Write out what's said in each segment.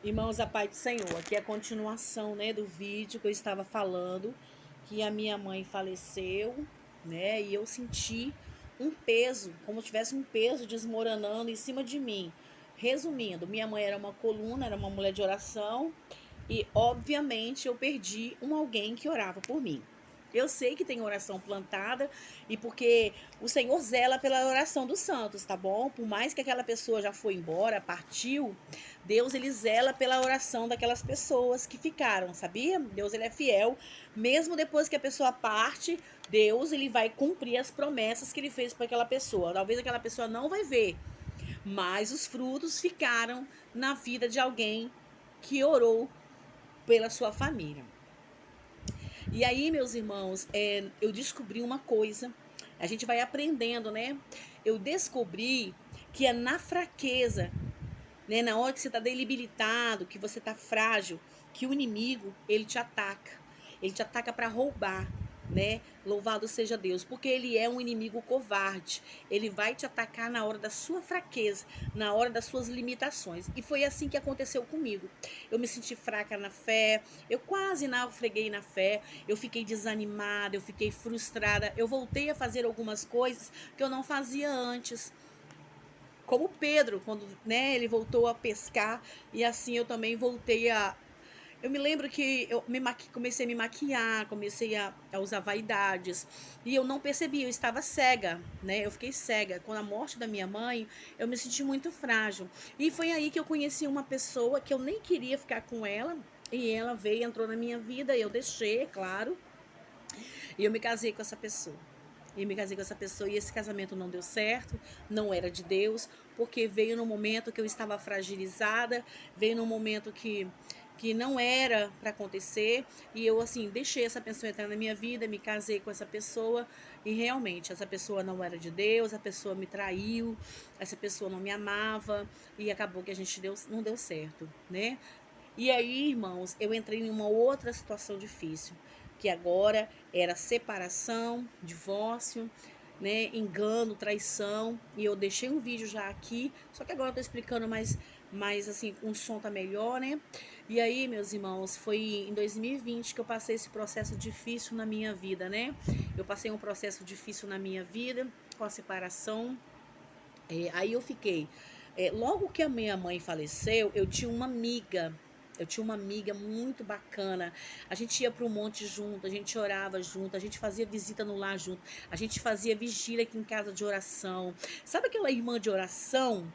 Irmãos, a paz do Senhor. Aqui é a continuação, né, do vídeo que eu estava falando, que a minha mãe faleceu, né, e eu senti um peso, como se tivesse um peso desmoronando em cima de mim. Resumindo, minha mãe era uma coluna, era uma mulher de oração, e obviamente eu perdi alguém que orava por mim. Eu sei que tem oração plantada e porque o Senhor zela pela oração dos santos, tá bom? Por mais que aquela pessoa já foi embora, partiu, Deus ele zela pela oração daquelas pessoas que ficaram, sabia? Deus ele é fiel, mesmo depois que a pessoa parte, Deus ele vai cumprir as promessas que ele fez para aquela pessoa. Talvez aquela pessoa não vai ver, mas os frutos ficaram na vida de alguém que orou pela sua família. E aí, meus irmãos, eu descobri uma coisa. A gente vai aprendendo, né? Eu descobri que é na fraqueza, né? Na hora que você está debilitado, que você está frágil, que o inimigo ele te ataca. Ele te ataca para roubar, né? Louvado seja Deus, porque ele é um inimigo covarde. Ele vai te atacar na hora da sua fraqueza, na hora das suas limitações. E foi assim que aconteceu comigo. Eu me senti fraca na fé, eu quase naufraguei na fé, eu fiquei desanimada, eu fiquei frustrada. Eu voltei a fazer algumas coisas que eu não fazia antes. Como Pedro, quando, né, ele voltou a pescar, e assim eu também voltei a. Eu me lembro que comecei a me maquiar, comecei a usar vaidades. E eu não percebi, eu estava cega, né? Eu fiquei cega. Com a morte da minha mãe, eu me senti muito frágil. E foi aí que eu conheci uma pessoa que eu nem queria ficar com ela. E ela veio, entrou na minha vida, e eu deixei, é claro. E eu me casei com essa pessoa. E me casei com essa pessoa e esse casamento não deu certo, não era de Deus, porque veio no momento que eu estava fragilizada, veio no momento que não era para acontecer, e eu assim, deixei essa pessoa entrar na minha vida, me casei com essa pessoa, e realmente essa pessoa não era de Deus, a pessoa me traiu, essa pessoa não me amava, e acabou que a gente não deu certo, né? E aí, irmãos, eu entrei em uma outra situação difícil, que agora era separação, divórcio, né, engano, traição, e eu deixei um vídeo já aqui, só que agora eu tô explicando mais assim, o som tá melhor, né? E aí, meus irmãos, foi em 2020 que eu passei esse processo difícil na minha vida, né? Eu passei um processo difícil na minha vida, com a separação, aí eu fiquei. Logo que a minha mãe faleceu, eu tinha uma amiga. Eu tinha uma amiga muito bacana. A gente ia para o monte junto, a gente orava junto, a gente fazia visita no lar junto, a gente fazia vigília aqui em casa de oração. Sabe aquela irmã de oração?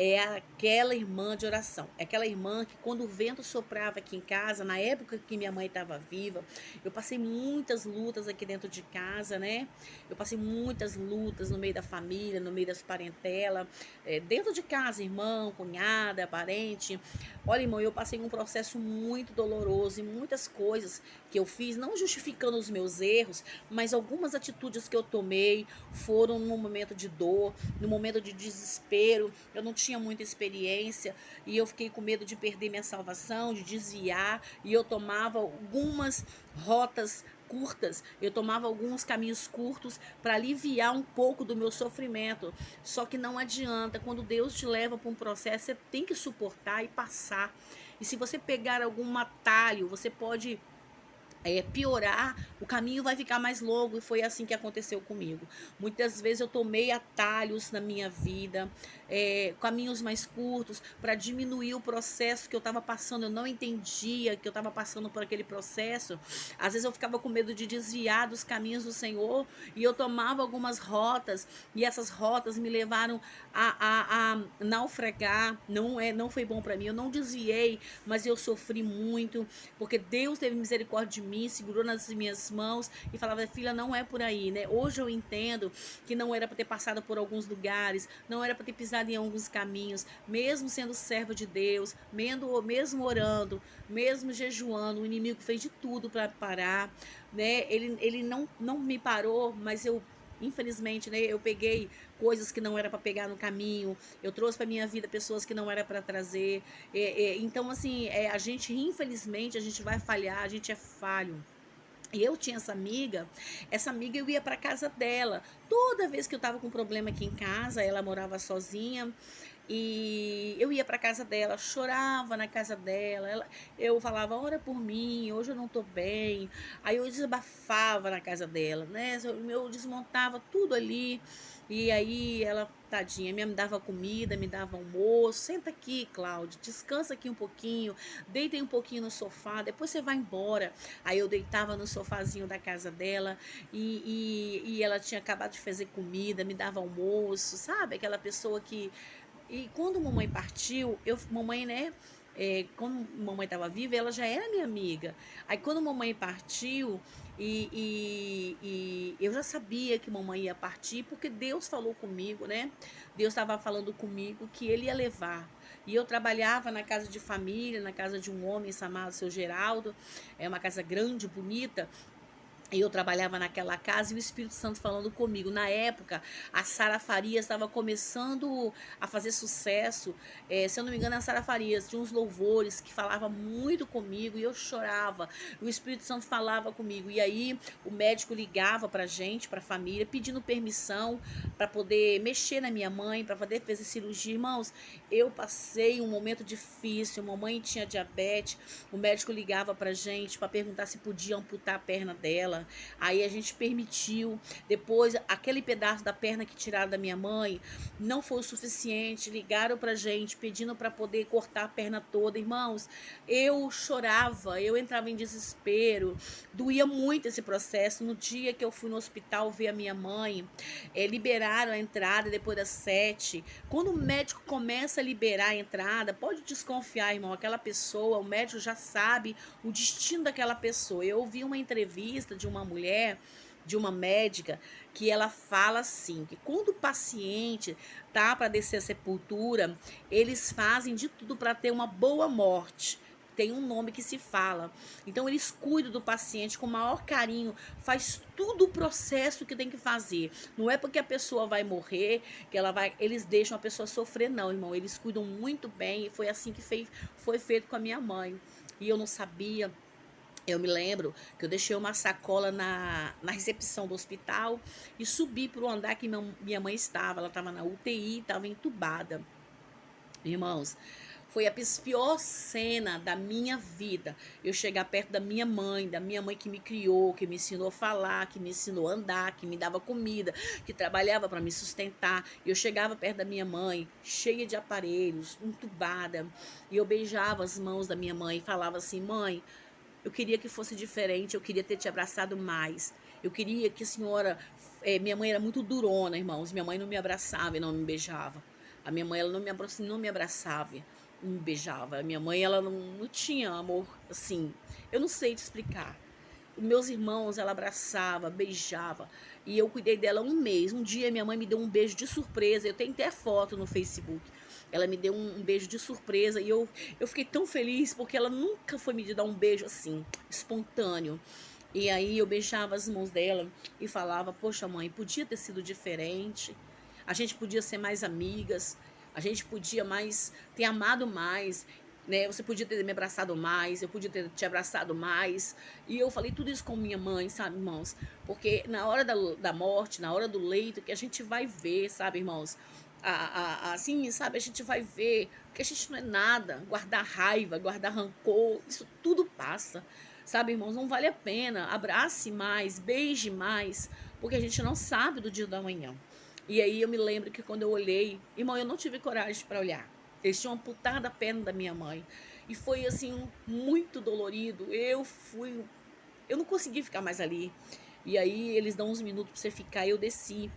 É aquela irmã de oração. É aquela irmã que quando o vento soprava aqui em casa, na época que minha mãe estava viva, eu passei muitas lutas aqui dentro de casa, né? Eu passei muitas lutas no meio da família, no meio das parentelas, dentro de casa, irmão, cunhada, parente. Olha, irmão, eu passei um processo muito doloroso e muitas coisas que eu fiz, não justificando os meus erros, mas algumas atitudes que eu tomei foram no momento de dor, no momento de desespero. Eu não tinha muita experiência e eu fiquei com medo de perder minha salvação, de desviar, e eu tomava algumas rotas curtas, eu tomava alguns caminhos curtos para aliviar um pouco do meu sofrimento. Só que não adianta, quando Deus te leva para um processo, você tem que suportar e passar. E se você pegar algum atalho, você pode piorar, o caminho vai ficar mais longo, e foi assim que aconteceu comigo. Muitas vezes eu tomei atalhos na minha vida, caminhos mais curtos, para diminuir o processo que eu estava passando. Eu não entendia que eu estava passando por aquele processo. Às vezes eu ficava com medo de desviar dos caminhos do Senhor, e eu tomava algumas rotas, e essas rotas me levaram a naufragar. Não foi bom para mim. Eu não desviei, mas eu sofri muito, porque Deus teve misericórdia de mim, segurou nas minhas mãos e falava: filha, não é por aí, né? Hoje eu entendo que não era para ter passado por alguns lugares, não era para ter pisado em alguns caminhos, mesmo sendo serva de Deus, mesmo orando, mesmo jejuando, o inimigo fez de tudo para parar, né? Ele não me parou, mas infelizmente, né, eu peguei coisas que não era para pegar no caminho, eu trouxe para minha vida pessoas que não era para trazer. Então, assim, a gente, infelizmente, a gente vai falhar, a gente é falho. E eu tinha essa amiga eu ia para casa dela. Toda vez que eu tava com problema aqui em casa, ela morava sozinha, E eu ia para casa dela, chorava na casa dela. Eu falava, ora por mim, hoje eu não tô bem. Aí eu desabafava na casa dela, né? Eu desmontava tudo ali. E aí ela, tadinha, me dava comida, me dava almoço. Senta aqui, Cláudia, descansa aqui um pouquinho, deita aí um pouquinho no sofá, depois você vai embora. Aí eu deitava no sofazinho da casa dela e ela tinha acabado de fazer comida, me dava almoço, sabe? Aquela pessoa que e quando mamãe partiu, mamãe, né? Quando mamãe estava viva, ela já era minha amiga. Aí quando mamãe partiu, e eu já sabia que mamãe ia partir, porque Deus falou comigo, né? Deus estava falando comigo que ele ia levar. E eu trabalhava na casa de família, na casa de um homem chamado seu Geraldo, é uma casa grande, bonita. E eu trabalhava naquela casa e o Espírito Santo falando comigo. Na época, a Sara Farias estava começando a fazer sucesso. Se eu não me engano, a Sara Farias tinha uns louvores que falava muito comigo e eu chorava. O Espírito Santo falava comigo. E aí, o médico ligava pra gente, pra família, pedindo permissão para poder mexer na minha mãe, para poder fazer cirurgia. Irmãos, eu passei um momento difícil. Mamãe tinha diabetes. O médico ligava pra gente para perguntar se podia amputar a perna dela. Aí a gente permitiu. Depois, aquele pedaço da perna que tiraram da minha mãe não foi o suficiente. Ligaram pra gente pedindo para poder cortar a perna toda. Irmãos, eu chorava, eu entrava em desespero. Doía muito esse processo. No dia que eu fui no hospital ver a minha mãe, liberaram a entrada depois das 7. Quando o médico começa a liberar a entrada, pode desconfiar, irmão, aquela pessoa, o médico já sabe o destino daquela pessoa. Eu ouvi uma entrevista de uma mulher, de uma médica, que ela fala assim, que quando o paciente tá para descer a sepultura, eles fazem de tudo para ter uma boa morte. Tem um nome que se fala. Então eles cuidam do paciente com o maior carinho, faz tudo o processo que tem que fazer. Não é porque a pessoa vai morrer que eles deixam a pessoa sofrer, não, irmão. Eles cuidam muito bem e foi assim que foi feito com a minha mãe. E eu não sabia. Eu me lembro que eu deixei uma sacola na recepção do hospital e subi para o andar que minha mãe estava. Ela estava na UTI, estava entubada. Irmãos, foi a pior cena da minha vida. Eu chegar perto da minha mãe que me criou, que me ensinou a falar, que me ensinou a andar, que me dava comida, que trabalhava para me sustentar. Eu chegava perto da minha mãe, cheia de aparelhos, entubada, e eu beijava as mãos da minha mãe e falava assim: mãe, eu queria que fosse diferente, eu queria ter te abraçado mais. Eu queria que a senhora. Minha mãe era muito durona, irmãos. Minha mãe não me abraçava e não me beijava. A minha mãe ela não me abraçava, não me beijava. A minha mãe ela não tinha amor assim. Eu não sei te explicar. Os meus irmãos ela abraçava, beijava. E eu cuidei dela um mês. Um dia minha mãe me deu um beijo de surpresa. Eu tenho até foto no Facebook. Ela me deu um beijo de surpresa e eu fiquei tão feliz porque ela nunca foi me dar um beijo assim, espontâneo. E aí eu beijava as mãos dela e falava: poxa, mãe, podia ter sido diferente. A gente podia ser mais amigas. A gente podia ter amado mais. Né? Você podia ter me abraçado mais, eu podia ter te abraçado mais. E eu falei tudo isso com minha mãe, sabe, irmãos? Porque na hora da morte, na hora do leito, que a gente vai ver, sabe, irmãos? Assim, sabe, a gente vai ver que a gente não é nada. Guardar raiva, guardar rancor, isso tudo passa. Sabe, irmãos, não vale a pena. Abrace mais, beije mais, porque a gente não sabe do dia da manhã. E aí eu me lembro que quando eu olhei, irmão, eu não tive coragem para olhar. Eles tinham amputado a perna da minha mãe. E foi assim, muito dolorido. Eu não consegui ficar mais ali. E aí eles dão uns minutos para você ficar, e eu desci.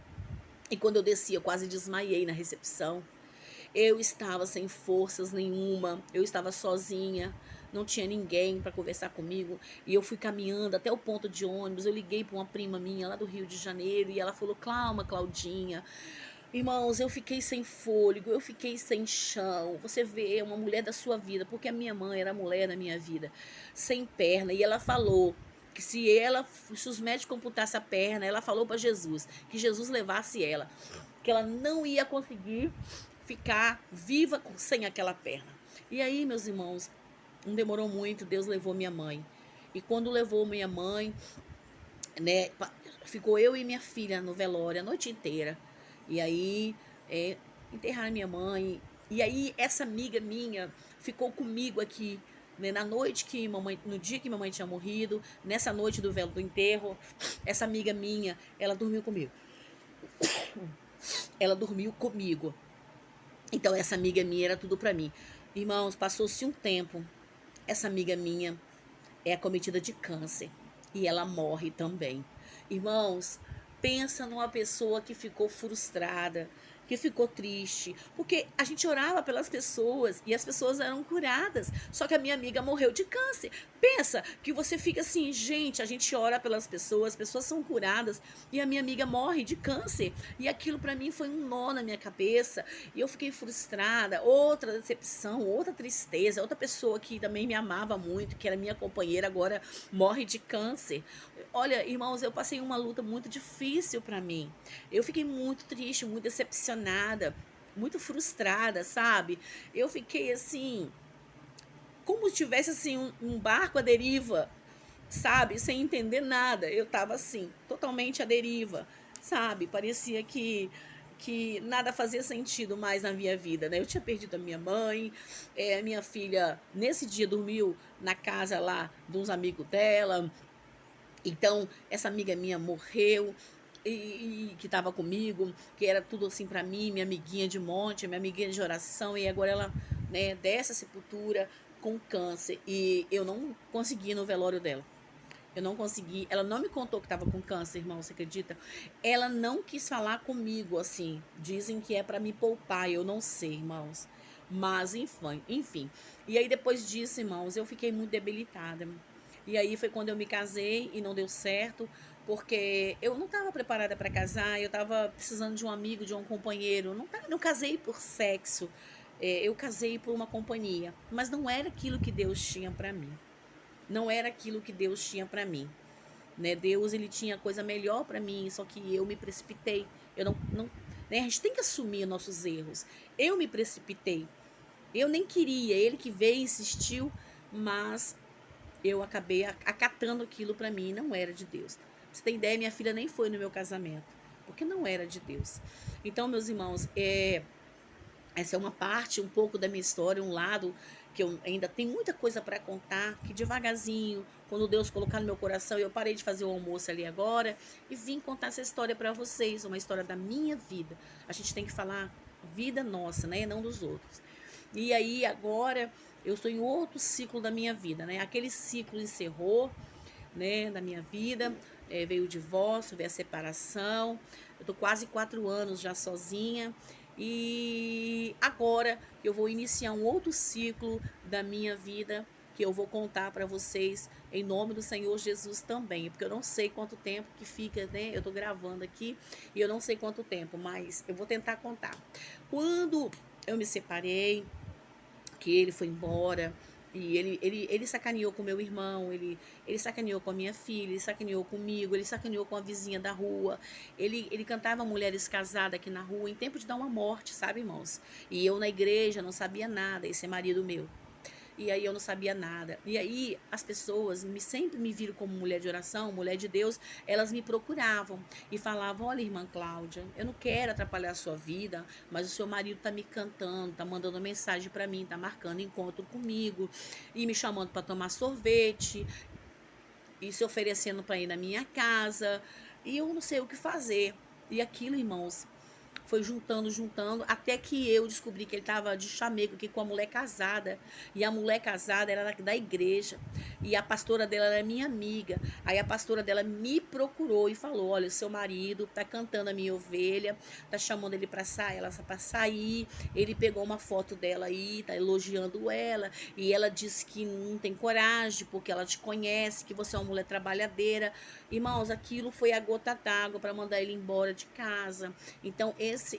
E quando eu desci, eu quase desmaiei na recepção. Eu estava sem forças nenhuma, eu estava sozinha, não tinha ninguém para conversar comigo. E eu fui caminhando até o ponto de ônibus. Eu liguei para uma prima minha lá do Rio de Janeiro e ela falou: calma, Claudinha. Irmãos, eu fiquei sem fôlego, eu fiquei sem chão. Você vê uma mulher da sua vida, porque a minha mãe era a mulher da minha vida, sem perna. E ela falou que se os médicos amputassem a perna, ela falou para Jesus que Jesus levasse ela, que ela não ia conseguir ficar viva sem aquela perna. E aí, meus irmãos, não demorou muito, Deus levou minha mãe. E quando levou minha mãe, né, ficou eu e minha filha no velório a noite inteira. E aí, enterraram minha mãe. E aí essa amiga minha ficou comigo aqui, né, no dia que mamãe tinha morrido, nessa noite do velo do enterro, essa amiga minha, ela dormiu comigo. Ela dormiu comigo. Então essa amiga minha era tudo para mim. Irmãos, passou-se um tempo. Essa amiga minha é acometida de câncer e ela morre também. Irmãos, pensa numa pessoa que ficou frustrada, que ficou triste, porque a gente orava pelas pessoas e as pessoas eram curadas, só que a minha amiga morreu de câncer. Pensa que você fica assim, gente, a gente ora pelas pessoas, as pessoas são curadas e a minha amiga morre de câncer. E aquilo para mim foi um nó na minha cabeça e eu fiquei frustrada. Outra decepção, outra tristeza, outra pessoa que também me amava muito, que era minha companheira, agora morre de câncer. Olha, irmãos, eu passei uma luta muito difícil para mim. Eu fiquei muito triste, muito decepcionada, muito frustrada, sabe? Eu fiquei assim, como se tivesse assim um barco à deriva, sabe? Sem entender nada. Eu tava assim, totalmente à deriva, sabe? Parecia que nada fazia sentido mais na minha vida, né? Eu tinha perdido a minha mãe, a minha filha nesse dia dormiu na casa lá de uns amigos dela. Então, essa amiga minha morreu e que estava comigo, que era tudo assim para mim, minha amiguinha de monte, minha amiguinha de oração, e agora ela, né, dessa sepultura com câncer e eu não consegui ir no velório dela. Eu não consegui, ela não me contou que estava com câncer, irmão, você acredita? Ela não quis falar comigo assim. Dizem que é para me poupar, eu não sei, irmãos. Mas enfim. E aí depois disso, irmãos, eu fiquei muito debilitada. E aí foi quando eu me casei e não deu certo, porque eu não estava preparada para casar, eu estava precisando de um amigo, de um companheiro. Não casei por sexo, eu casei por uma companhia, mas não era aquilo que Deus tinha para mim. Não era aquilo que Deus tinha para mim, né? Deus, ele tinha coisa melhor para mim, só que eu me precipitei. Eu não, né? A gente tem que assumir nossos erros. Eu me precipitei. Eu nem queria, ele que veio insistiu, mas eu acabei acatando aquilo para mim, não era de Deus. Pra você ter ideia, minha filha nem foi no meu casamento, porque não era de Deus. Então, meus irmãos, essa é uma parte, um pouco da minha história, um lado que eu ainda tenho muita coisa para contar, que devagarzinho, quando Deus colocar no meu coração, eu parei de fazer o almoço ali agora e vim contar essa história para vocês, uma história da minha vida. A gente tem que falar vida nossa, né, não dos outros. E aí agora eu estou em outro ciclo da minha vida, né? Aquele ciclo encerrou, né, da minha vida, veio o divórcio, veio a separação. Eu tô quase 4 anos já sozinha e agora eu vou iniciar um outro ciclo da minha vida que eu vou contar para vocês em nome do Senhor Jesus também, porque eu não sei quanto tempo que fica, né? Eu tô gravando aqui e eu não sei quanto tempo, mas eu vou tentar contar. Quando eu me separei, que ele foi embora. E ele sacaneou com meu irmão, ele sacaneou com a minha filha, ele sacaneou comigo, ele sacaneou com a vizinha da rua. Ele cantava mulheres casadas aqui na rua em tempo de dar uma morte, sabe, irmãos? E eu na igreja não sabia nada, esse é marido meu. E aí eu não sabia nada. E aí as pessoas sempre me viram como mulher de oração, mulher de Deus, elas me procuravam e falavam: olha, irmã Cláudia, eu não quero atrapalhar a sua vida, mas o seu marido tá me cantando, tá mandando mensagem para mim, tá marcando encontro comigo e me chamando para tomar sorvete e se oferecendo para ir na minha casa. E eu não sei o que fazer. E aquilo, irmãos, foi juntando, até que eu descobri que ele estava de chamego aqui com a mulher casada. E a mulher casada era da igreja. E a pastora dela era minha amiga. Aí a pastora dela me procurou e falou: olha, seu marido tá cantando a minha ovelha, tá chamando ele para sair, ela para sair. Ele pegou uma foto dela aí, tá elogiando ela. E ela disse que não tem coragem, porque ela te conhece, que você é uma mulher trabalhadeira. Irmãos, aquilo foi a gota d'água para mandar ele embora de casa. Então,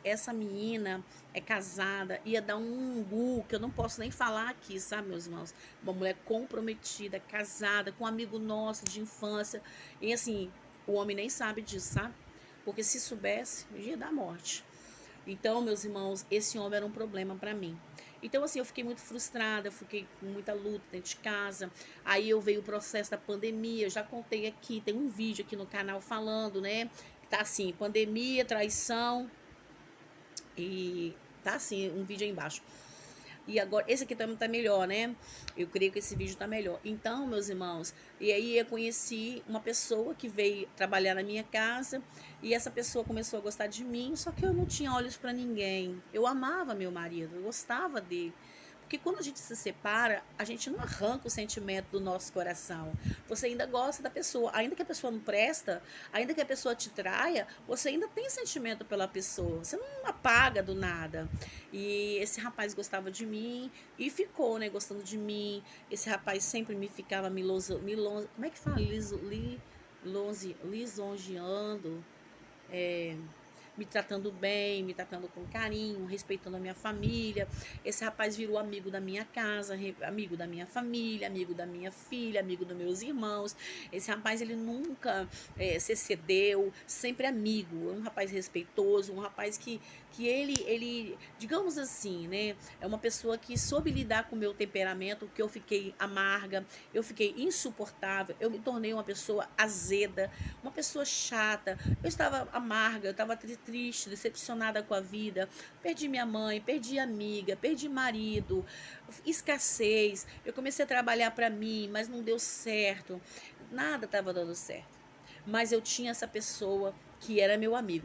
essa menina é casada, ia dar um umbu, que eu não posso nem falar aqui, sabe, meus irmãos? Uma mulher comprometida, casada, com um amigo nosso de infância. E assim, o homem nem sabe disso, sabe? Porque se soubesse, ia dar morte. Então, meus irmãos, esse homem era um problema para mim. Então, assim, eu fiquei muito frustrada, fiquei com muita luta dentro de casa. Aí eu veio o processo da pandemia, eu já contei aqui, tem um vídeo aqui no canal falando, né? Tá assim, pandemia, traição, e tá assim, um vídeo aí embaixo. E agora, esse aqui também tá melhor, né? Eu creio que esse vídeo tá melhor. Então, meus irmãos, e aí eu conheci uma pessoa que veio trabalhar na minha casa e essa pessoa começou a gostar de mim, só que eu não tinha olhos para ninguém. Eu amava meu marido, eu gostava dele. Porque quando a gente se separa, a gente não arranca o sentimento do nosso coração. Você ainda gosta da pessoa, ainda que a pessoa não presta, ainda que a pessoa te traia, você ainda tem sentimento pela pessoa. Você não apaga do nada. E esse rapaz gostava de mim e ficou, né, gostando de mim. Esse rapaz sempre me ficava como é que fala? Lisonjeando, me tratando bem, me tratando com carinho, respeitando a minha família. Esse rapaz virou amigo da minha casa, amigo da minha família, amigo da minha filha, amigo dos meus irmãos. Esse rapaz, ele nunca se excedeu, sempre amigo. É um rapaz respeitoso, um rapaz que ele, digamos assim, né, é uma pessoa que soube lidar com o meu temperamento, que eu fiquei amarga, eu fiquei insuportável, eu me tornei uma pessoa azeda, uma pessoa chata. Eu estava amarga, eu estava triste, decepcionada com a vida. Perdi minha mãe, perdi amiga, perdi marido, escassez. Eu comecei a trabalhar para mim, mas não deu certo. Nada estava dando certo. Mas eu tinha essa pessoa que era meu amigo.